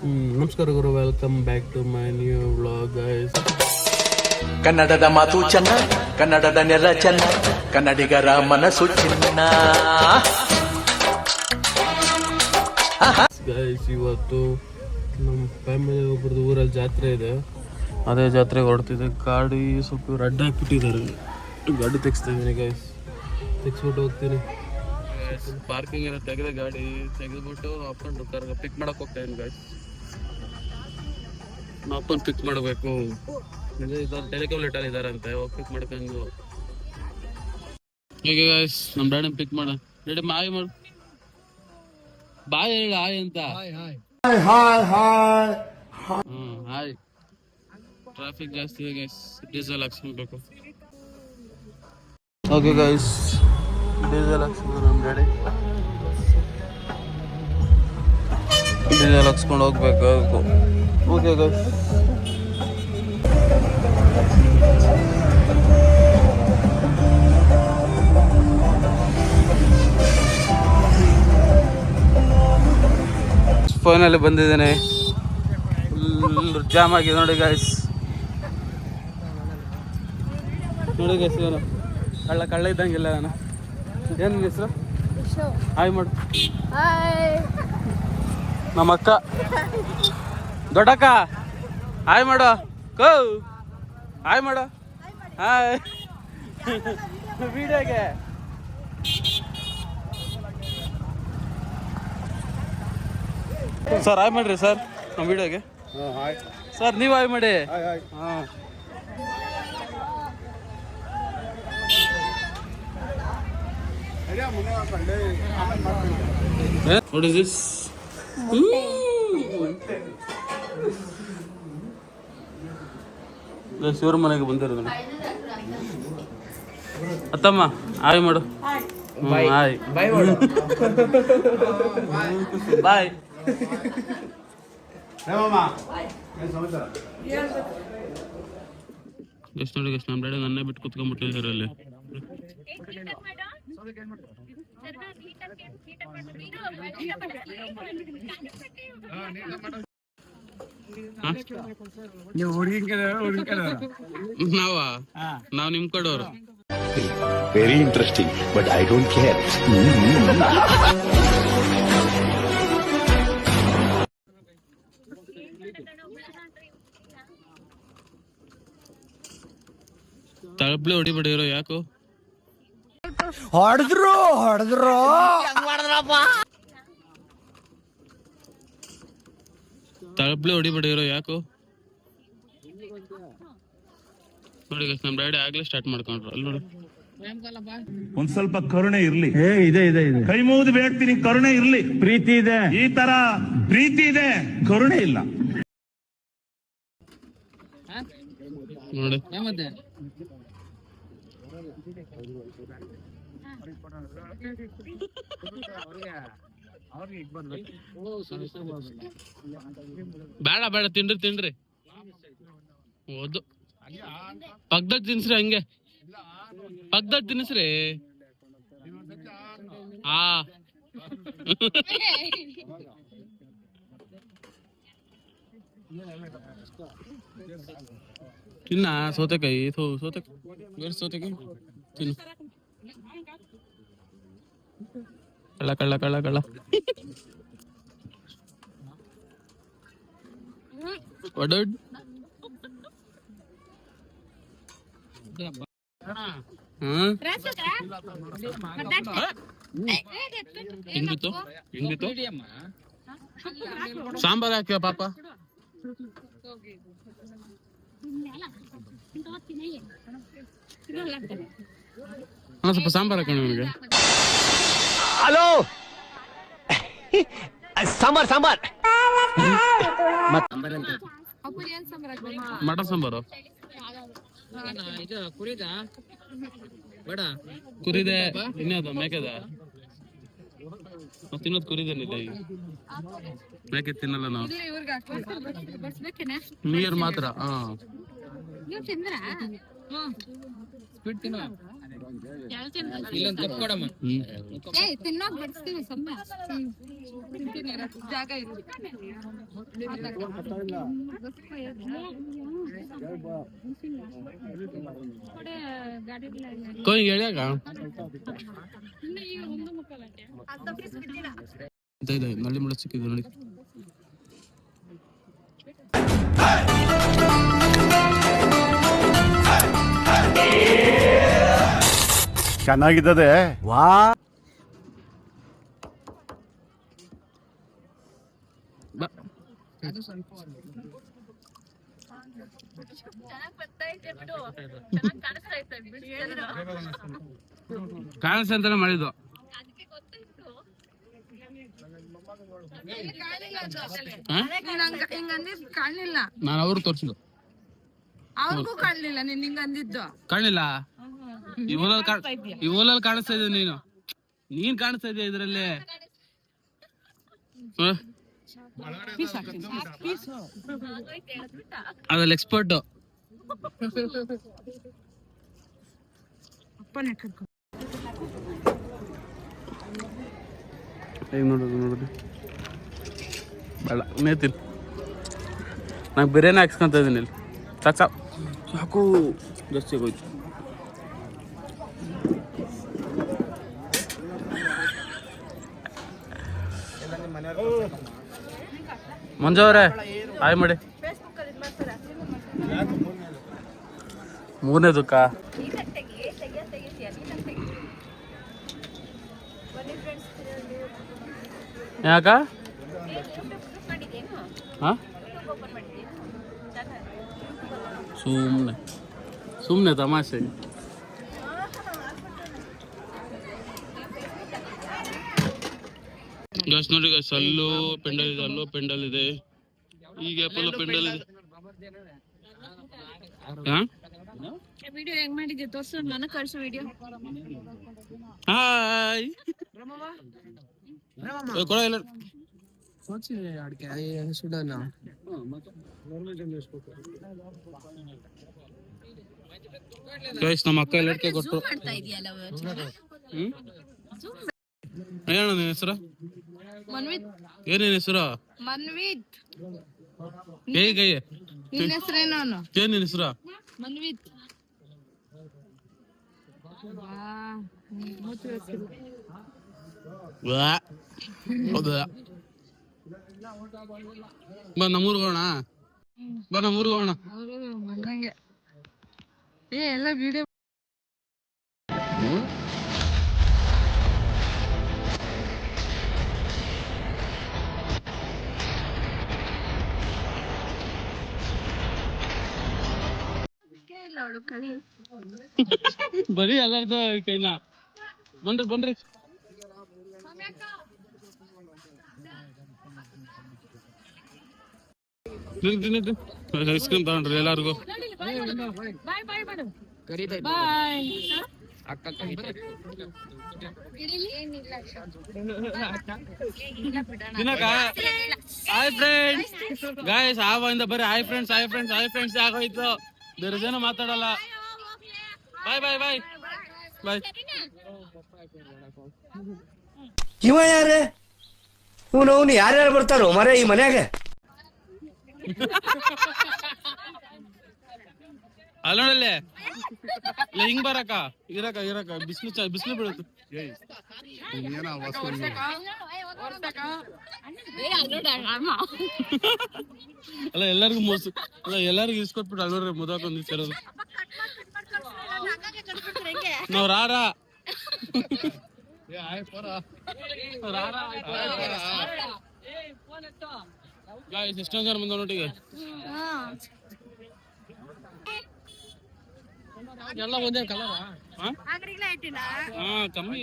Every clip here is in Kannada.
ನಮಸ್ಕಾರ ಗುರು, welcome back to my new vlog guys. ಕನ್ನಡದ ಮಾತು ಚೆನ್ನ, ಕನ್ನಡದ ನೆಲ ಚೆನ್ನ, ಕನ್ನಡಿಗರ ಮನಸ್ಸು ಚಿನ್ನ. ಗೈಸ್, ಇವತ್ತು ನಮ್ಮ ಫ್ಯಾಮಿಲಿ ಒಬ್ರದ್ದು ಊರಲ್ಲಿ ಜಾತ್ರೆ ಇದೆ. ಅದೇ ಜಾತ್ರೆಗೆ ಹೊರಡ್ತಿದ್ದೆ. ಗಾಡಿ ಸ್ವಲ್ಪ ಅಡ್ಡ ಹಾಕ್ಬಿಟ್ಟಿದ್ದಾರೆ. ಗಾಡಿ ತೆಗಿಸ್ತಾ ಇದ್ದೀನಿ ಗೈಸ್, ತೆಗಿಸ್ಬಿಟ್ಟು ಹೋಗ್ತೀನಿ. ಪಾರ್ಕಿಂಗ್ ಎಲ್ಲ ತೆಗೆದ ಗಾಡಿ ತೆಗೆದ್ಬಿಟ್ಟು ಅಪ್ಪನ ಕರ್ಗ ಪಿಕ್ ಮಾಡಕ್ ಹೋಗ್ತಾ ಇದ್ದೀನಿ ಗೈಸ್. ನಾವು ಅಪ್ಪನ ಪಿಕ್ ಮಾಡಬೇಕು. ಟೆಲಿಕಾಮ್ ಲೇಟರ್ ಇದಾರಂತೆ, ಹೋಗಿ ಪಿಕ್ ಮಾಡ್ಕೊಂಡು ಹೀಗೆ ಗೈಸ್. ನಮ್ಮ ಡ್ಯಾಡಿ ಪಿಕ್ ಮಾಡ. ಡ್ಯಾಡಿ ಮಾಯ್ ಮಾಡು, ಬಾಯ್ ಹೇಳ ಹಾಯ್ ಅಂತ. ಹಾಯ್. ಟ್ರಾಫಿಕ್ ಜಾಸ್ತಿ ಇದೆ ಗೈಸ್, ಡೀಸೆಲ್ ಹಾಕ್ಸ್ಕೊಳ್ಬೇಕು. ಓಕೆ ಗೈಸ್, ಡೀಸೆಲ್ ಹಾಕ್ಸ್ಕೊಂಡು ನಮ್ಮ ಡ್ಯಾಡಿ ಡೀಸೆಲ್ ಹಾಕ್ಸ್ಕೊಂಡು ಹೋಗ್ಬೇಕು. ಓಕೆ ಗೈಸ್, ಫೈನಲ್ಲಿ ಬಂದಿದ್ದೇನೆ. ಫುಲ್ ಜಾಮ್ ಆಗಿದೆ ನೋಡಿ ಗೈಸ್. ನೋಡಿ ಗೈಸ್, ಇವನು ಕಳ್ಳ ಇದ್ದಂಗಿಲ್ಲ. ನಾನು ಏನು ಹೆಸರು? ಹಾಯ್ ಮಾಡು. ನಮ್ಮ ಅಕ್ಕ ದೊಡ್ಡಕ್ಕ ಹಾಯ್ ಮಾಡು. ಕೋ ಹಾಯ್ ಮಾಡು. ಹಾಯ್ ವಿಡಿಯೋಗೆ. ಸರ್ ಹಾಯ್ ಮಾಡ್ರಿ ಸರ್ ನಮ್ಮ ವಿಡಿಯೋಗೆ. ಸರ್ ನೀವು ಹಾಯ್ ಮಾಡಿ. ಹಾಂ, what is this? ಶಿವರ ಮನೆಗೆ ಬಂದಿರೋದು. ಅತ್ತಮ್ಮ ಹಾಯ್ ಮಾಡು. Hi bye. ಎಷ್ಟು ನೋಡಿ ಎಷ್ಟು ನಮ್ಮ ಡ್ಯಾಡಿ ನನ್ನೇ ಬಿಟ್ಟು ಕುತ್ಕೊಂಡ್ಬಿಟ್ಟಿದ್ದಾರೆ ಅಲ್ಲಿ. ನಾವು ನಿಮ್ ಕಡೆಯವರು. Very interesting, but I don't care. ತಳಪ್ಲೆ ಹೊಡಿಬಿಡಿರೋ ಯಾಕೋ? ಹೊಡೆದ್ರು ತಳಪ್ಲೆ ಹೊಡಿಬಿಡಿರೋ ಯಾಕೋ? ನೋಡಿ ನಮ್ಮ ಡ್ಯಾಡಿ ಆಗ್ಲೇ ಸ್ಟಾರ್ಟ್ ಮಾಡ್ಕೊಂಡ್ರು. ಅಲ್ಲಿ ನೋಡಿ, ಒಂದ್ ಸ್ವಲ್ಪ ಕರುಣೆ ಇರ್ಲಿ. ಇದೆ ಕೈ ಮುಗಿದು ಬೇಡ್ತೀನಿ, ಕರುಣೆ ಇರ್ಲಿ. ಪ್ರೀತಿ ಇದೆ, ಈ ತರ ಪ್ರೀತಿ ಇದೆ, ಕರುಣೆ ಇಲ್ಲ ನೋಡಿ. ಬೇಡ ತಿನ್ರಿ ಓದು. ಪಕ್ಕದಾಗ ತಿನ್ಸ್ರಿ, ಹಂಗೆ ಪಕ್ಕದಾಗ ತಿನ್ಸ್ರಿ. ತಿನ್ನ ಸೌತೆಕಾಯಿ. ಸೌತೆಕಾಯಿ ತಿನ್ನು. ಕಳ್ಳ ಒಡಡ್. ಹೆಂಗಿತ್ತು ಸಾಂಬಾರ್ ಹಾಕ್ಯ ಪಾಪ. ಸ್ವಲ್ಪ ಸಾಂಬಾರ್ ಹಾಕೋಣ ನನಗೆ. Hello, sambar mutton sambar. ಕುರಿದೆ ಇನ್ಯಾವ್ದು? ಮೇಕೆದ ತಿನ್ನೋದು ಕುರಿದೇನಿದೆ. ಮೇಕೆ ತಿನ್ನಲ್ಲ ನಾವು, ನೀರ್ ಮಾತ್ರ. ತಿನ್ನೋಕ್ ಬಡಿಸ್ತೀವಿ ಸ್ವಲ್ಪ ತಿಂತೀನಿ ಜಾಗ ಇರಲಿ कोई गया का ನಲ್ಲಿ ಮುಳ ಸಿಕ್ಕಿದೆ ನೋಡಿ. ಚೆನ್ನಾಗಿದ್ದದೆ ವಾ. ಕಾಣಿಸ್ತಾ ಅಂತಾನೆ ಮಾಡಿದ್ದು. ಕಾಣಲಿಲ್ಲ, ನಾನು ಅವ್ರು ತೋರಿಸಿದ್ದು ಅವ್ರಿಗೂ ಕಾಣಲಿಲ್ಲ. ನೀನ್ ಹಿಂಗ ಅಂದಿದ್ದು ಕಾಣಿಲ್ಲ. ಇವಲಲ್ಲಿ ಕಾಣಿಸ್ತಾ ಇದ್ದೆ ನೀನ್ ಕಾಣಿಸ್ತಾ ಇದೆಯಾ ಇದ್ರಲ್ಲಿ? ಅದ್ರಲ್ಲಿ ಎಕ್ಸ್ಪರ್ಟ್. ಹೇಗೆ ನೋಡೋದು ಬೇಡ ನೇತೀನಿ. ನಂಗೆ ಬಿರಿಯಾನಿ ಹಾಕ್ಸ್ಕೊಂತ ಇದ್ದೀನಿ ಇಲ್ಲಿ. ಸಾಕು ಜಾಸ್ತಿ ಆಗೋಯ್ತು. ಮಂಜು ಅವರೇ ಹಾಯ್ ಮಾಡಿ. ಮೂರನೇ ದುಃಖ ಯಾಕ? ಸುಮ್ಮನೆ ತಮಾಷೆ. ಗಸ್ ನೋಡಿ ಗಸ್, ಅಲ್ಲೂ ಪೆಂಡಲ್ ಇದೆ, ಅಲ್ಲೂ ಪೆಂಡಲ್ ಇದೆ, ಈಗ ಅಲ್ಲೂ ಪೆಂಡಲ್ ಇದೆ. ವಿಡಿಯೋ ಹೆಂಗ್ ಮಾಡಿದ್ದೆ ತೋರ್ಸು, ನನಗೆ ಕಳ್ಸು ವಿಡಿಯೋ. ಹಾಯ್ ಕೊಡ ಇಲ್ಲ ನಮ್ಮ ಅಕ್ಕ ಎಲ್ಲಕ್ಕೆ ಕೊಟ್ಟು. ಏನಣ್ಣ ನಿನ್ನ ಹೆಸರು? ಮನ್ವಿತ್. ಏನೇನು ಹೆಸರು? ಮನ್ವಿತ್. ಕೈ ಕೈ ನಿನ್ನ ಹೆಸರೇನು? ಏನ್ ನಿನ್ನ ಹೆಸರು? ಮನ್ವಿತ್. ಹೌದಾ? ಬಾ ನಮ್ಮೂರ್ಗೆ ಹೋಗೋಣ. ಬಾ ನಮ್ಮೂರ್ಗೆ ಹೋಗೋಣ. ಎಲ್ಲ ವಿಡಿಯೋ ಬರೀ ಎಲ್ಲ ಕೈನ. ಬನ್ರಿ ಬನ್ರಿ. ಐಸ್ ಕ್ರೀಮ್ ತಗೊಂಡ್ರಿ ಎಲ್ಲಾರ್ಗು. ಹಾಯ್ ಫ್ರೆಂಡ್ಸ್ ಗಾಯ್ಸ್, ಆವಾಗಿಂದ ಬರೀ hi friends hi friends hi friends ಆಗೋಯ್ತು. ಬೇರೆದೇನೋ ಮಾತಾಡಲ್ಲ. ಬಾಯ್ ಬಾಯ್ ಬಾಯ್ ಬಾಯ್. ಇವ ಯಾರೇ? ಇವನು ಯಾರ್ಯಾರು ಬರ್ತಾರೋ ಮರ ಈ ಮನ್ಯಾಗ? ಅಲ್ಲ ನೋಡಲ್ಲೇ ಹಿಂಗ್ ಬರಕ ಇರಕ ಬಿಸಿಲು ಬೀಳುತ್ತೆ. ಅಲ್ಲ ಎಲ್ಲರಿಗೂ ಮೋಸ ಅಲ್ಲ, ಎಲ್ಲರಿಗೂ ಇಸ್ಕೊಟ್ಬಿಟ್ಟು ಅಲ್ವರ್ರಿ ಮುದಾಕೊಂಡ್ ಸೇರೋದು ನಾವ್ ರಾರ. ಎಷ್ಟೊಂದ್ ಜನ ಬಂದ ನೋಟಿಗೆ ಎಲ್ಲ ಒಂದೇ ಕಲರ್. ಕಮ್ಮಿ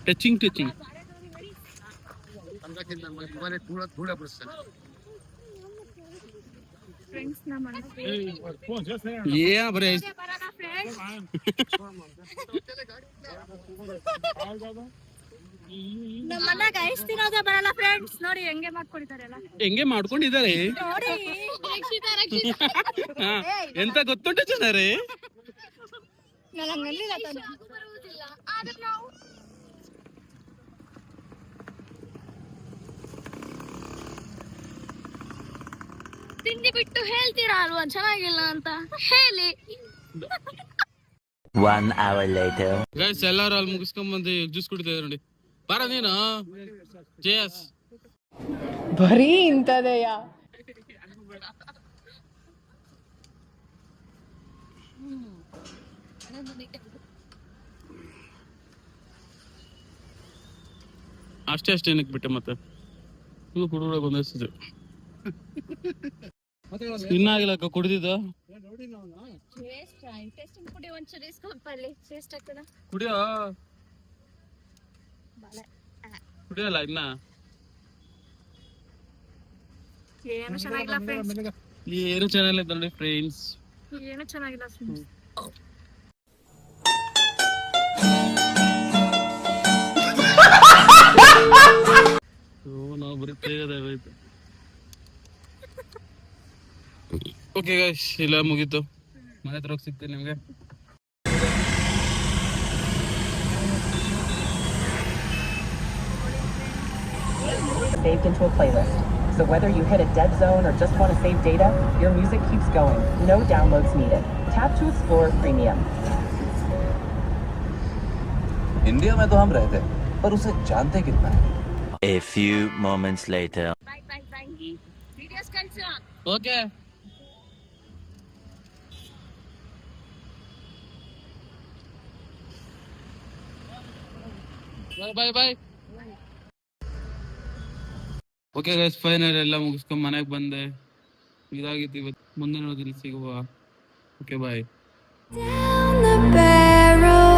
ಟಚಿಂಗ್ ಏ ಬರೀ ನಮ್ಮ ಮನ್ಯಾಗ ಇಷ್ಟ ತಿನ್ನೋದೇ ಬರಲ್ಲ ಫ್ರೆಂಡ್ಸ್. ನೋಡಿ ಹೆಂಗೆ ಮಾಡ್ಕೊಂಡಿದ್ದಾರೆ ಎಲ್ಲ. ಹೆಂಗೆ ಮಾಡ್ಕೊಂಡಿದ್ದಾರೆ ನೋಡಿ ಹಾ, ಎಂತ ಗೊತ್ತುಂಟು ಜನರೇ. ನನಗಲ್ಲಿಲ್ಲ ತಾನೆ. ಆದ್ರೆ ನಾವು ತಿಂಡಿ ಬಿಟ್ಟು ಹೇಳ್ತೀರಾ ಅಲ್ವಾ ಚೆನ್ನಾಗಿಲ್ಲ ಅಂತ ಹೇಳಿ. ಗೈಸ್ ಎಲ್ಲಾರು ಅಲ್ಲಿ ಮುಗಿಸ್ಕೊಂಡ್ ಬಂದು ಜ್ಯೂಸ್ ಕುಡಿತಾ ಇದ್ದಾರೆ ನೋಡಿ. ಬಾರ ನೀನು ಜೇಸ್. ಬರೀ ಇಂಥದೆಯ. ಅಷ್ಟೇ ಏನಕ್ಕೆ ಬಿಟ್ಟೆ ಮತ್ತೆ ಇದು ಕುಡಿದ್ರೆ ಬಂದಿಸ್ತದೆ. ಇನ್ನಾಗಿಲ್ಲ ಕುಡಿದಿದ್ದ ಟೇಸ್ಟಿಂಗ್ ಪುಡಿ ಒಂಚೂರು ಇಸ್ಕೊಂಡ್ಬಲ್ಲಿ ಟೇಸ್ಟ್ ಆಗ್ತದ. ಕುಡಿಯೋ ಕುಡಿಯಲ್ಲ ಇನ್ನ. ಏನು ಚೆನ್ನಾಗಿಲ್ಲ ಫ್ರೆಂಡ್ಸ್. ಏನು ಚೆನ್ನಾಗಿಲ್ಲ ನೋಡಿ ಫ್ರೆಂಡ್ಸ್. ಏನು ಚೆನ್ನಾಗಿಲ್ಲ ಫ್ರೆಂಡ್ಸ್. ನಾವು ಬರೀ ತೇಗದಾಗೋಯ್ತು. ಓಕೆ ಗೈಸ್ ಇಲ್ಲ ಮುಗೀತು. ಮನೆ ಹತ್ರ ಹೋಗಿ ಸಿಗ್ತೀನಿ ನಿಮ್ಗೆ. Saved into a playlist. So whether you hit a dead zone or just want to save data, your music keeps going. No downloads needed. Tap to explore Premium. India में तो हम रहते पर उसे जानते कितना है. A few moments later. Bye bye bye. Videos ಕಳ್ಸು. Okay bye bye. Okay guys final ಎಲ್ಲ ಮುಗಿಸ್ಕೊಂಡು ಮನೆಗೆ ಬಂದೆ. ಇದಾಗಿತ್ತು ಇವತ್ತು. ಮುಂದಿನ ದಿನ ಸಿಗುವ. Okay bye. Down the barrel